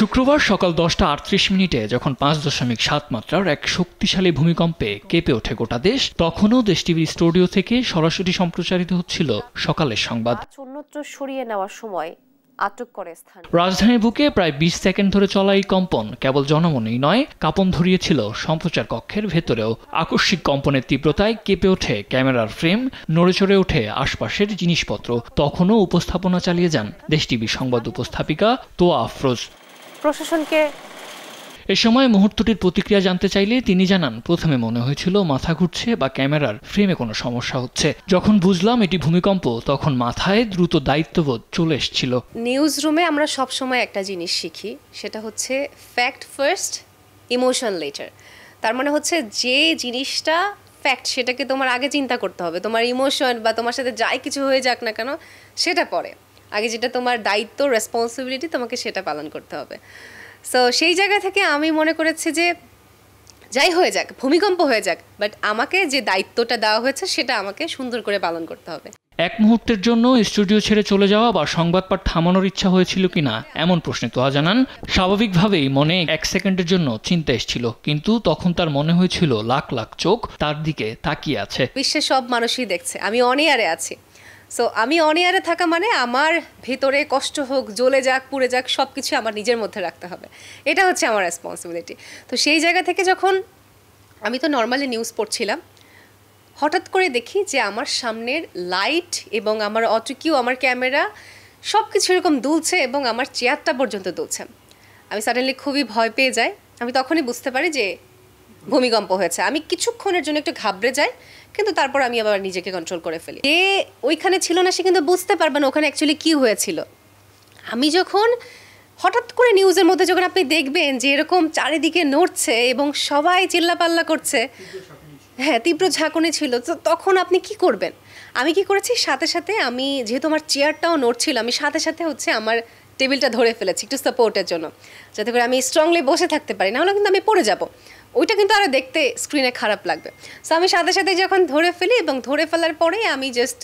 শুক্রবার সকাল 10:38 যখন 5.7 মাত্রার এক শক্তিশালী ভূমিকম্পে কেঁপে ওঠে গোটা দেশ, তখনও দেশ টিভির স্টুডিও থেকে সরাসরি সম্প্রচারিত হচ্ছিল সকালের সংবাদ। অন্যত্র সরিয়ে নেওয়ার সময় আটক করে স্থান। রাজধানীর বুকে প্রায় 20 সেকেন্ড ধরে চলা এই কম্পন কেবল জনমনেই নয়, কাঁপন ধরিয়েছিল সম্প্রচার কক্ষের ভেতরেও। আকস্মিক কম্পনের তীব্রতায় কেঁপে ওঠে ক্যামেরার ফ্রেম, নড়ে চড়ে ওঠে আশপাশের জিনিসপত্র। তখনও উপস্থাপনা চালিয়ে যান দেশ টিভির সংবাদ উপস্থাপিকা তোয়া আফরোজ। প্রশাসনকে এ সময় মুহূর্তটির প্রতিক্রিয়া জানতে চাইলে তিনি জানান, প্রথমে মনে হয়েছিল মাথা ঘুরছে বা ক্যামেরার ফ্রেমে কোনো সমস্যা হচ্ছে। যখন বুঝলাম এটি ভূমিকম্প, তখন মাথায় দ্রুত দায়িত্ববোধ চলে এসেছিল। নিউজ রুমে আমরা সবসময় একটা জিনিস শিখি, সেটা হচ্ছে ফ্যাক্ট ফার্স্ট, ইমোশন লেটার। তার মানে হচ্ছে যে জিনিসটা ফ্যাক্ট সেটাকে তোমার আগে চিন্তা করতে হবে, তোমার ইমোশন বা তোমার সাথে যাই কিছু হয়ে যাক না কেন সেটা পরে। আগে যেটা তোমার দায়িত্ব, রেসপন্সিবিলিটি, তোমাকে সেটা পালন করতে হবে। সো সেই জায়গা থেকে আমি মনে করেছি যে যাই হয়ে যাক, ভূমিকম্প হয়ে যাক, বাট আমাকে যে দায়িত্বটা দেওয়া হয়েছে সেটা আমাকে সুন্দর করে পালন করতে হবে। এক মুহূর্তের জন্য স্টুডিও ছেড়ে চলে যাওয়া বা সংবাদ পাঠ থামানোর ইচ্ছা হয়েছিল কিনা এমন প্রশ্নে তোয়া জানান, স্বাভাবিকভাবেই মনে 1 সেকেন্ডের জন্য চিন্তা এসেছিল, কিন্তু তখন তার মনে হয়েছিল লাখ লাখ চোখ তার দিকে তাকিয়ে আছে। বিশ্বের সব মানুষই দেখছে আমি অন এয়ারে আছি। সো আমি অন এয়ারে থাকা মানে আমার ভেতরে কষ্ট হোক, জ্বলে যাক, পুড়ে যাক, সব কিছু আমার নিজের মধ্যে রাখতে হবে। এটা হচ্ছে আমার রেসপন্সিবিলিটি। তো সেই জায়গা থেকে যখন আমি তো নর্মালি নিউজ পড়ছিলাম, হঠাৎ করে দেখি যে আমার সামনের লাইট এবং আমার অটোকিউ, আমার ক্যামেরা সব কিছু এরকম দুলছে এবং আমার চেয়ারটা পর্যন্ত দুলছে। আমি সাডেনলি খুবই ভয় পেয়ে যাই। আমি তখনই বুঝতে পারি যে ভূমিকম্প হয়েছে। আমি কিছুক্ষণের জন্য একটু ঘাবড়ে যাই, কিন্তু তারপর আমি আবার নিজেকে কন্ট্রোল করে ফেলি। যে ওইখানে ছিল না সে কিন্তু বুঝতে পারবে না ওখানে অ্যাকচুয়ালি কী হয়েছিল। আমি যখন হঠাৎ করে নিউজের মধ্যে যখন আপনি দেখবেন যে এরকম চারিদিকে নড়ছে এবং সবাই চিল্লাপাল্লা করছে, হ্যাঁ তীব্র ঝাঁকুনি ছিল, তো তখন আপনি কি করবেন? আমি কি করেছি, সাথে সাথে আমি যেহেতু আমার চেয়ারটাও নড়ছিল, আমি সাথে সাথে হচ্ছে আমার টেবিলটা ধরে ফেলেছি একটু সাপোর্টের জন্য, যাতে করে আমি স্ট্রংলি বসে থাকতে পারি, নাহলে কিন্তু আমি পড়ে যাব। ওইটা কিন্তু আরও দেখতে স্ক্রিনে খারাপ লাগবে। সো আমি সাথে সাথে যখন ধরে ফেলি এবং ধরে ফেলার পরে আমি জাস্ট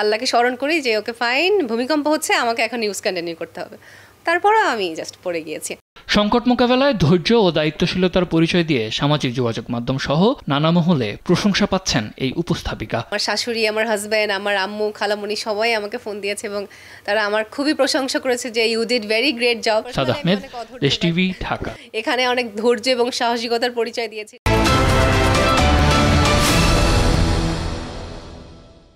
আল্লাহকে স্মরণ করি যে ওকে ফাইন, ভূমিকম্প হচ্ছে, আমাকে এখন নিউজ কন্টিনিউ করতে হবে। তারপরও আমি জাস্ট পড়ে গিয়েছি। সংকট মোকাবেলায় ধৈর্য ও দায়িত্বশীলতার পরিচয় দিয়ে সামাজিক যোগাযোগ মাধ্যম সহ নানা মহলে প্রশংসা পাচ্ছেন এই উপস্থাপিকা। আমার শাশুড়ি, আমার হাজব্যান্ড, আমার আম্মু, খালামণি সবাই আমাকে ফোন দিয়েছে এবং তারা আমার খুবই প্রশংসা করেছে যে you did very great job. Saad Ahmed, Desh TV, Dhaka. এখানে অনেক ধৈর্য এবং সাহসিকতার পরিচয় দিয়েছি।